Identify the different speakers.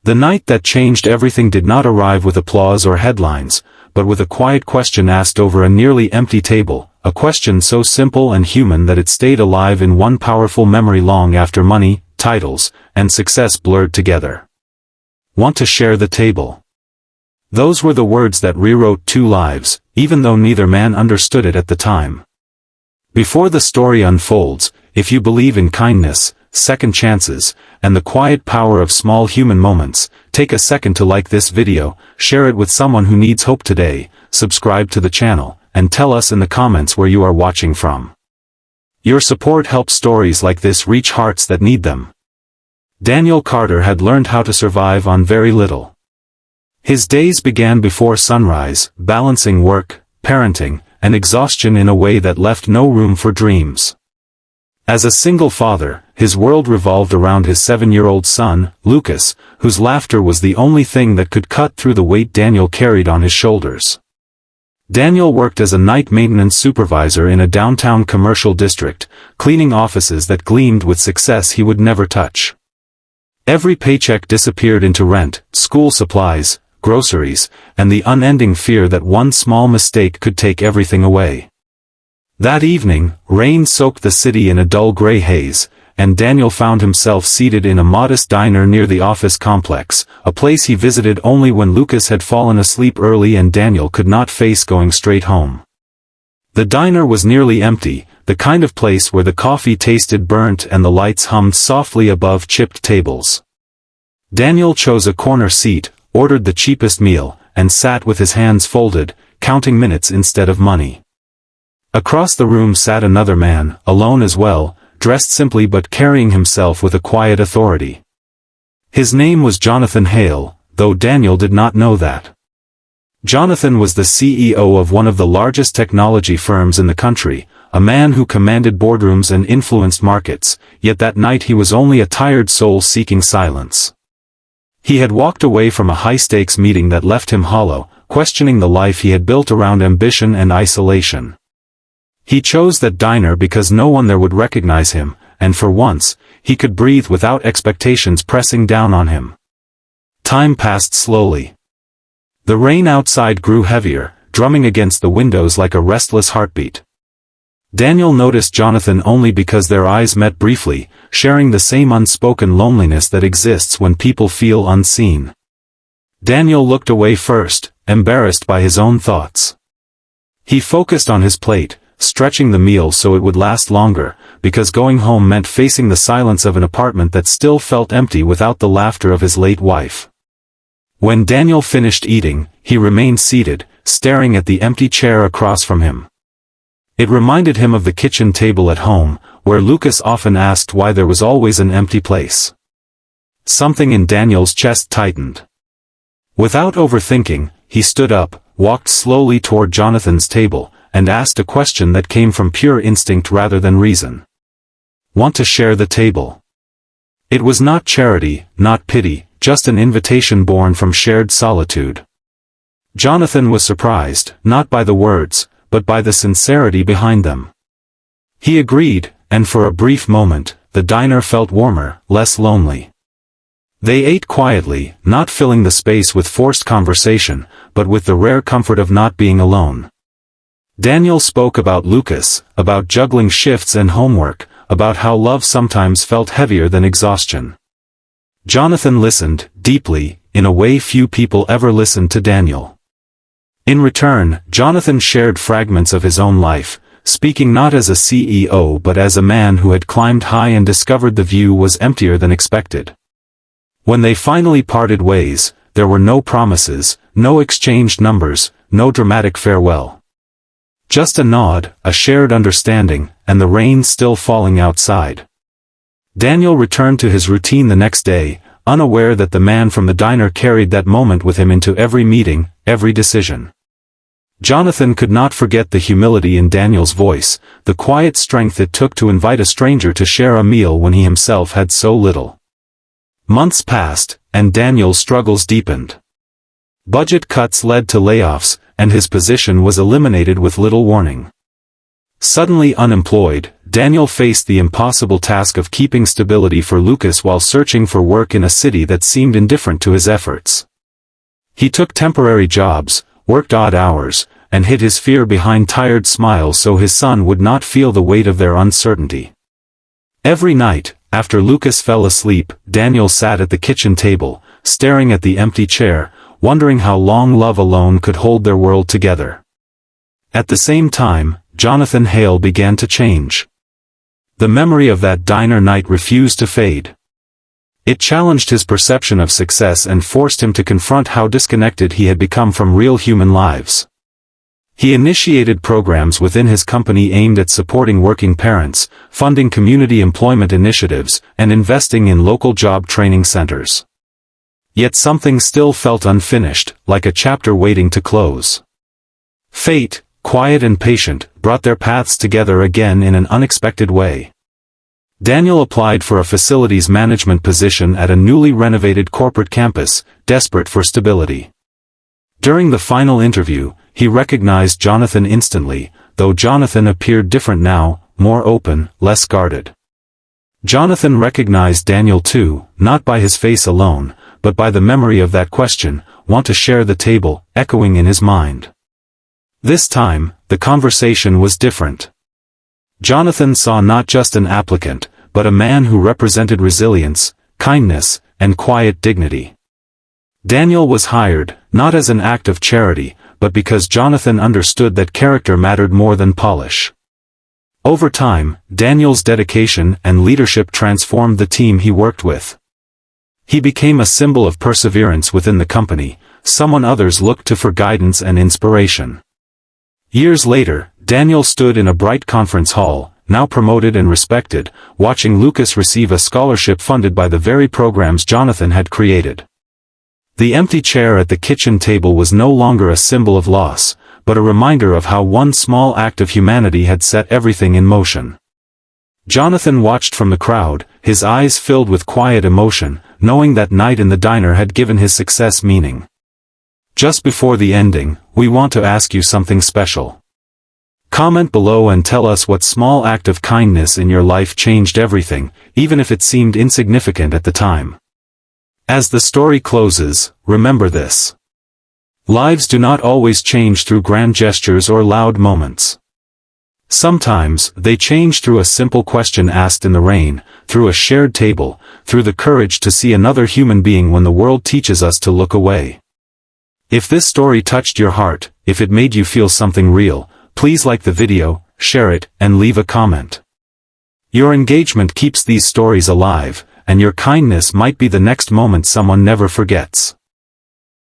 Speaker 1: The night that changed everything did not arrive with applause or headlines, but with a quiet question asked over a nearly empty table, a question so simple and human that it stayed alive in one powerful memory long after money, titles, and success blurred together. Want to share the table? Those were the words that rewrote two lives, even though neither man understood it at the time. Before the story unfolds, if you believe in kindness, second chances, and the quiet power of small human moments, take a second to like this video, share it with someone who needs hope today, subscribe to the channel, and tell us in the comments where you are watching from. Your support helps stories like this reach hearts that need them. Daniel Carter had learned how to survive on very little. His days began before sunrise, balancing work, parenting, and exhaustion in a way that left no room for dreams. As a single father, his world revolved around his 7-year-old son, Lucas, whose laughter was the only thing that could cut through the weight Daniel carried on his shoulders. Daniel worked as a night maintenance supervisor in a downtown commercial district, cleaning offices that gleamed with success he would never touch. Every paycheck disappeared into rent, school supplies, groceries, and the unending fear that one small mistake could take everything away. That evening, rain soaked the city in a dull gray haze, and Daniel found himself seated in a modest diner near the office complex, a place he visited only when Lucas had fallen asleep early and Daniel could not face going straight home. The diner was nearly empty, the kind of place where the coffee tasted burnt and the lights hummed softly above chipped tables. Daniel chose a corner seat, ordered the cheapest meal, and sat with his hands folded, counting minutes instead of money. Across the room sat another man, alone as well, dressed simply but carrying himself with a quiet authority. His name was Jonathan Hale, though Daniel did not know that. Jonathan was the CEO of one of the largest technology firms in the country, a man who commanded boardrooms and influenced markets, yet that night he was only a tired soul seeking silence. He had walked away from a high-stakes meeting that left him hollow, questioning the life he had built around ambition and isolation. He chose that diner because no one there would recognize him, and for once, he could breathe without expectations pressing down on him. Time passed slowly. The rain outside grew heavier, drumming against the windows like a restless heartbeat. Daniel noticed Jonathan only because their eyes met briefly, sharing the same unspoken loneliness that exists when people feel unseen. Daniel looked away first, embarrassed by his own thoughts. He focused on his plate, stretching the meal so it would last longer, because going home meant facing the silence of an apartment that still felt empty without the laughter of his late wife. When Daniel finished eating, he remained seated, staring at the empty chair across from him. It reminded him of the kitchen table at home, where Lucas often asked why there was always an empty place. Something in Daniel's chest tightened. Without overthinking, he stood up, walked slowly toward Jonathan's table, and asked a question that came from pure instinct rather than reason. Want to share the table? It was not charity, not pity, just an invitation born from shared solitude. Jonathan was surprised, not by the words, but by the sincerity behind them. He agreed, and for a brief moment, the diner felt warmer, less lonely. They ate quietly, not filling the space with forced conversation, but with the rare comfort of not being alone. Daniel spoke about Lucas, about juggling shifts and homework, about how love sometimes felt heavier than exhaustion. Jonathan listened, deeply, in a way few people ever listened to Daniel. In return, Jonathan shared fragments of his own life, speaking not as a CEO but as a man who had climbed high and discovered the view was emptier than expected. When they finally parted ways, there were no promises, no exchanged numbers, no dramatic farewell. Just a nod, a shared understanding, and the rain still falling outside. Daniel returned to his routine the next day, unaware that the man from the diner carried that moment with him into every meeting, every decision. Jonathan could not forget the humility in Daniel's voice, the quiet strength it took to invite a stranger to share a meal when he himself had so little. Months passed, and Daniel's struggles deepened. Budget cuts led to layoffs, and his position was eliminated with little warning. Suddenly unemployed, Daniel faced the impossible task of keeping stability for Lucas while searching for work in a city that seemed indifferent to his efforts. He took temporary jobs, worked odd hours, and hid his fear behind tired smiles so his son would not feel the weight of their uncertainty. Every night, after Lucas fell asleep, Daniel sat at the kitchen table, staring at the empty chair, wondering how long love alone could hold their world together. At the same time, Jonathan Hale began to change. The memory of that diner night refused to fade. It challenged his perception of success and forced him to confront how disconnected he had become from real human lives. He initiated programs within his company aimed at supporting working parents, funding community employment initiatives, and investing in local job training centers. Yet something still felt unfinished, like a chapter waiting to close. Fate, quiet and patient, brought their paths together again in an unexpected way. Daniel applied for a facilities management position at a newly renovated corporate campus, desperate for stability. During the final interview, he recognized Jonathan instantly, though Jonathan appeared different now, more open, less guarded. Jonathan recognized Daniel too, not by his face alone, but by the memory of that question, "Want to share the table," echoing in his mind. This time, the conversation was different. Jonathan saw not just an applicant, but a man who represented resilience, kindness, and quiet dignity. Daniel was hired, not as an act of charity, but because Jonathan understood that character mattered more than polish. Over time, Daniel's dedication and leadership transformed the team he worked with. He became a symbol of perseverance within the company, someone others looked to for guidance and inspiration. Years later, Daniel stood in a bright conference hall, now promoted and respected, watching Lucas receive a scholarship funded by the very programs Jonathan had created. The empty chair at the kitchen table was no longer a symbol of loss, but a reminder of how one small act of humanity had set everything in motion. Jonathan watched from the crowd, his eyes filled with quiet emotion, knowing that night in the diner had given his success meaning. Just before the ending, we want to ask you something special. Comment below and tell us what small act of kindness in your life changed everything, even if it seemed insignificant at the time. As the story closes, remember this. Lives do not always change through grand gestures or loud moments. Sometimes, they change through a simple question asked in the rain, through a shared table, through the courage to see another human being when the world teaches us to look away. If this story touched your heart, if it made you feel something real, please like the video, share it, and leave a comment. Your engagement keeps these stories alive, and your kindness might be the next moment someone never forgets.